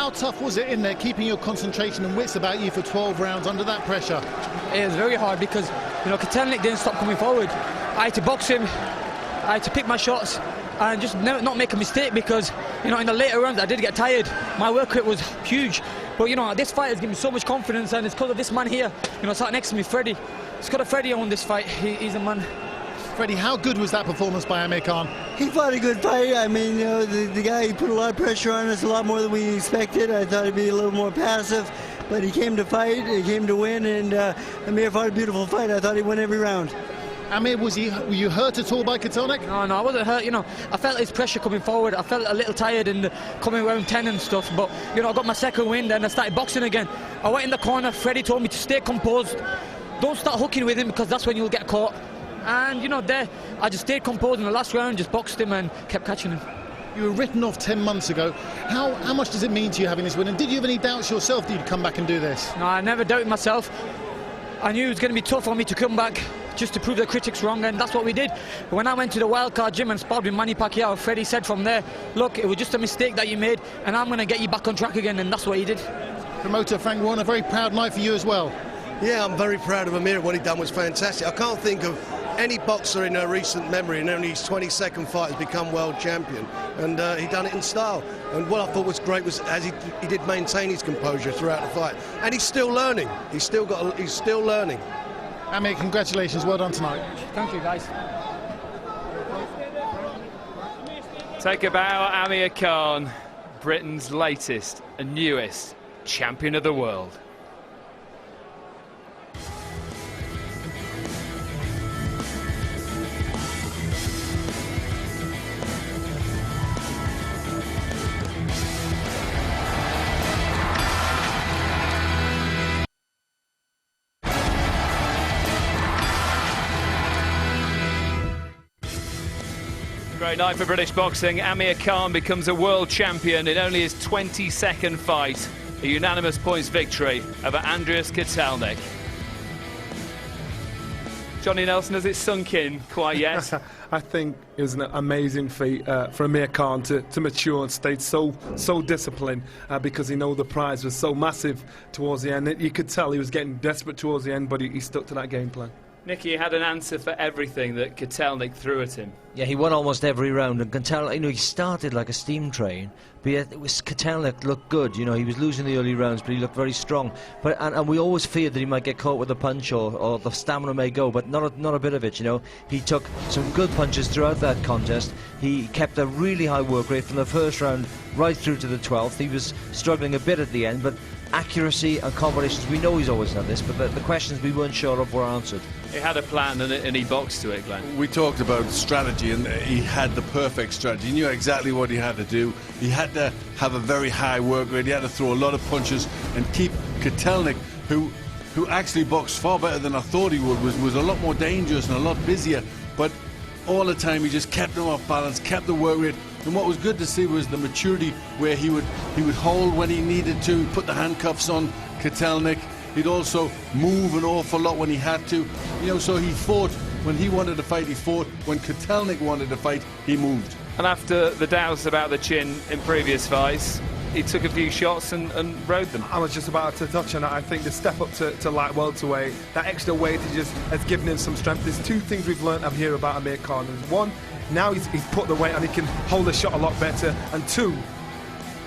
How tough was it in there, keeping your concentration and wits about you for 12 rounds under that pressure? It was very hard because, you know, Kotelnik didn't stop coming forward. I had to box him, I had to pick my shots and just not make a mistake because, you know, in the later rounds I did get tired. My work rate was huge. But, you know, this fight has given me so much confidence, and it's because of this man here, you know, sat next to me, Freddie. It's got a Freddie on this fight. He's a man. Freddie, how good was that performance by Amir Khan? He fought a good fight. I mean, you know, the guy, he put a lot of pressure on us, a lot more than we expected. I thought he'd be a little more passive, but he came to fight, he came to win, and Amir fought a beautiful fight. I thought he'd win every round. Amir, were you hurt at all by Kotelnik? No, I wasn't hurt. You know, I felt his pressure coming forward. I felt a little tired and coming around 10 and stuff. But, you know, I got my second win and I started boxing again. I went in the corner. Freddie told me to stay composed. Don't start hooking with him because that's when you'll get caught. And, you know, I just stayed composed in the last round, just boxed him and kept catching him. You were written off 10 months ago. How much does it mean to you having this win? And did you have any doubts yourself that you'd come back and do this? No, I never doubted myself. I knew it was going to be tough for me to come back just to prove the critics wrong, and that's what we did. But when I went to the wildcard gym and sparred with Manny Pacquiao, Freddie said from there, look, it was just a mistake that you made, and I'm going to get you back on track again, and that's what he did. Promoter Frank Warren, a very proud night for you as well. Yeah, I'm very proud of Amir. What he done was fantastic. I can't think of any boxer in a recent memory, in only his 22nd fight, has become world champion, and he done it in style. And what I thought was great was as he did maintain his composure throughout the fight, and he's still learning. He's still learning. Amir, congratulations, well done tonight. Thank you, guys. Take a bow, Amir Khan, Britain's latest and newest champion of the world. Great night for British boxing. Amir Khan becomes a world champion in only his 22nd fight. A unanimous points victory over Andreas Kotelnik. Johnny Nelson, has it sunk in quite yet? I think it was an amazing feat for Amir Khan to mature and stay so disciplined because he knew the prize was so massive towards the end. You could tell he was getting desperate towards the end, but he stuck to that game plan. Nicky had an answer for everything that Kotelnik threw at him. Yeah, he won almost every round, and Kotelnik, you know, he started like a steam train, but yet Kotelnik looked good. You know, he was losing the early rounds, but he looked very strong. But and we always feared that he might get caught with a punch or the stamina may go, but not a bit of it. You know, he took some good punches throughout that contest. He kept a really high work rate from the first round right through to the 12th. He was struggling a bit at the end, but accuracy and combinations, we know he's always done this, but the questions we weren't sure of were answered. He had a plan and he boxed to it, Glenn. We talked about strategy, and he had the perfect strategy. He knew exactly what he had to do. He had to have a very high work rate. He had to throw a lot of punches and keep Kotelnik, who actually boxed far better than I thought he would, was a lot more dangerous and a lot busier, but all the time he just kept him off balance, kept the work rate. And what was good to see was the maturity, where he would hold when he needed to, put the handcuffs on Kotelnik. He'd also move an awful lot when he had to. You know, so he fought when he wanted to fight, he fought. When Kotelnik wanted to fight, he moved. And after the doubts about the chin in previous fights, he took a few shots and rode them. I was just about to touch on that. I think the step up to light welterweight, that extra weight has given him some strength. There's two things we've learned up here about Amir Khan. One, now he's put the weight and he can hold the shot a lot better. And two,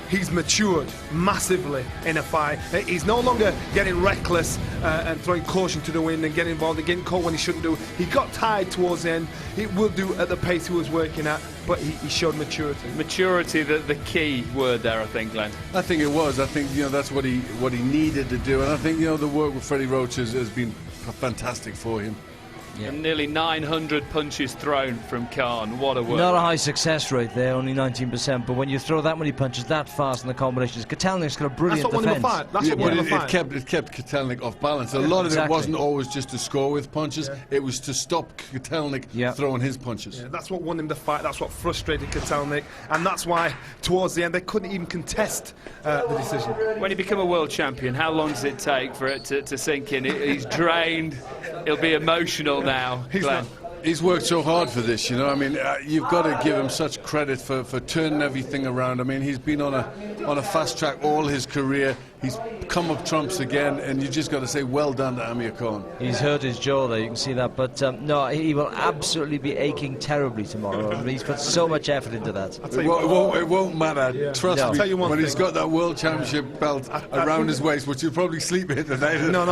he's matured massively in a fight. He's no longer getting reckless and throwing caution to the wind and getting involved and getting caught when he shouldn't do. He got tired towards the end. He will do at the pace he was working at, but he showed maturity. Maturity, the key word there, I think, Glenn. I think it was. I think, you know, that's what he needed to do. And I think, you know, the work with Freddie Roach has been fantastic for him. Yeah. And nearly 900 punches thrown from Khan. What a work. Not a high success rate there, only 19%. But when you throw that many punches that fast in the combinations, Kotelnik's got a brilliant defense. That's what won him the fight. It kept Kotelnik off balance. A lot of it wasn't always just to score with punches. Yeah. It was to stop Kotelnik throwing his punches. Yeah, that's what won him the fight. That's what frustrated Kotelnik, and that's why towards the end they couldn't even contest the decision. When you become a world champion, how long does it take for it to sink in? He's drained. He'll be emotional now, Glenn. He's worked so hard for this, you know. I mean, you've got to give him such credit for turning everything around. I mean, he's been on a fast track all his career. He's come up trumps again, and you just got to say well done to Amir Khan. He's hurt his jaw there, you can see that. But no, he will absolutely be aching terribly tomorrow. I mean, he's put so much effort into that. It won't matter. Yeah. Trust me. Tell you one when thing. He's got that World Championship belt around his waist, which he'll probably sleep in tonight. No.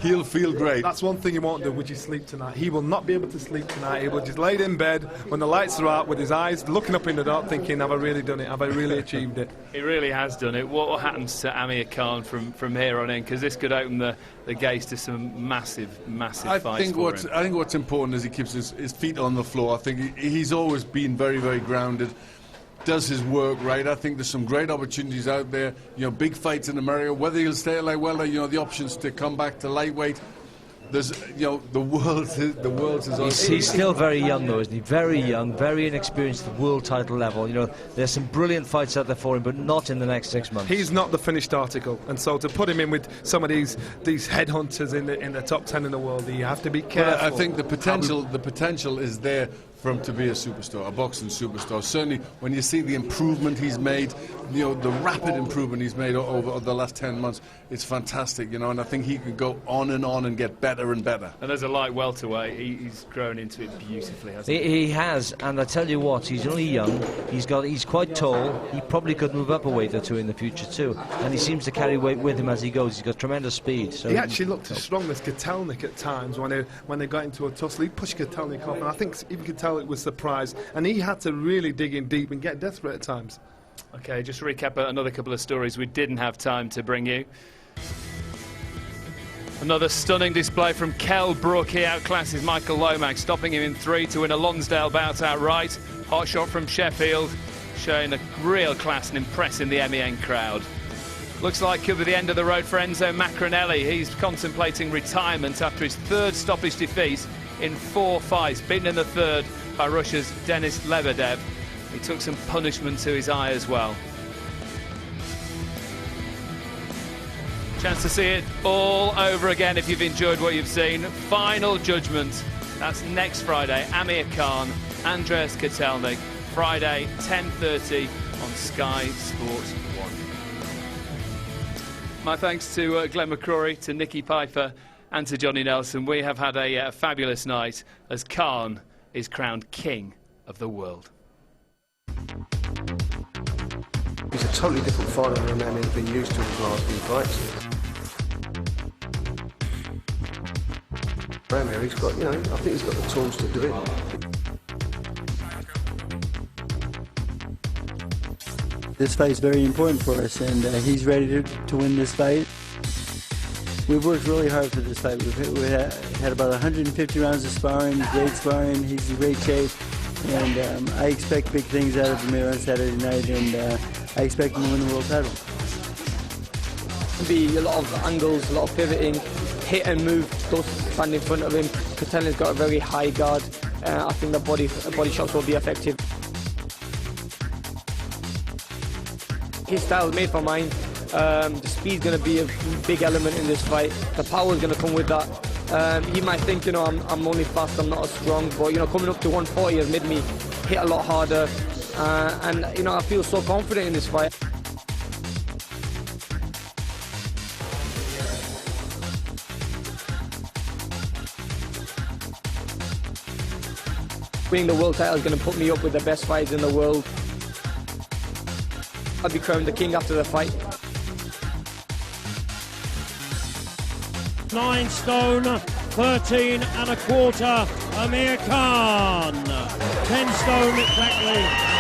He'll feel great. That's one thing he won't do. Would you sleep tonight? He will not be able to sleep tonight. He will just lay in bed when the lights are out with his eyes looking up in the dark, thinking, have I really done it? Have I really achieved it? He really has done it. What happens to Amir Khan from here on in? Because this could open the gates to some massive fights for him. I think what's important is he keeps his feet on the floor. I think he's always been very, very grounded. Does his work right. I think there's some great opportunities out there. You know, big fights in America. Whether he'll stay at light welter, you know, the options to come back to lightweight. There's, you know, the world's He's still very young though, isn't he? Very young, very inexperienced at the world title level. You know, there's some brilliant fights out there for him, but not in the next 6 months. He's not the finished article, and so to put him in with some of these headhunters in the top 10 in the world, you have to be careful. Well, I think the potential is there for him to be a superstar, a boxing superstar. Certainly, when you see the improvement he's made, you know, the rapid improvement he's made over the last 10 months, it's fantastic, you know, and I think he could go on and get better and better. And as a light welterweight, he's grown into it beautifully, hasn't he? He has, and I tell you what, he's only young, he's quite tall, he probably could move up a weight or two in the future too, and he seems to carry weight with him as he goes. He's got tremendous speed. So he actually looked as strong as Kotelnik at times when they got into a tussle. He pushed Kotelnik off, and I think even Kotelnik was surprised, and he had to really dig in deep and get desperate at times. Okay, just to recap another couple of stories we didn't have time to bring you. Another stunning display from Kell Brook. He outclasses Michael Lomax, stopping him in 3 to win a Lonsdale bout outright. Hot shot from Sheffield, showing a real class and impressing the MEN crowd. Looks like could be the end of the road for Enzo Macronelli. He's contemplating retirement after his 3rd stoppage defeat in 4 fights, beaten in the 3rd by Russia's Denis Lebedev. He took some punishment to his eye as well. Chance to see it all over again if you've enjoyed what you've seen. Final judgment. That's next Friday. Amir Khan, Andreas Kotelnik. Friday, 10:30 on Sky Sports 1. My thanks to Glenn McCrory, to Nicky Piper and to Johnny Nelson. We have had a fabulous night as Khan is crowned King of the World. He's a totally different fighter than a man he's been used to in his last few fights. Amir, he's got, you know, I think he's got the tools to do it. This fight's very important for us, and he's ready to win this fight. We've worked really hard for this fight. We've had about 150 rounds of sparring, great sparring. He's in great shape, and I expect big things out of Amir on Saturday night, and I expect him to win the world title. There'll be a lot of angles, a lot of pivoting, hit and move, those stand in front of him. Kotelnik's got a very high guard. I think the body shots will be effective. His style is made for mine. The speed's going to be a big element in this fight. The power's going to come with that. He might think, you know, I'm only fast, I'm not as strong, but, you know, coming up to 140 has made me hit a lot harder. And, you know, I feel so confident in this fight. Winning the world title is going to put me up with the best fighters in the world. I'll be crowned the king after the fight. 9 stone, 13 and a quarter, Amir Khan. 10 stone exactly.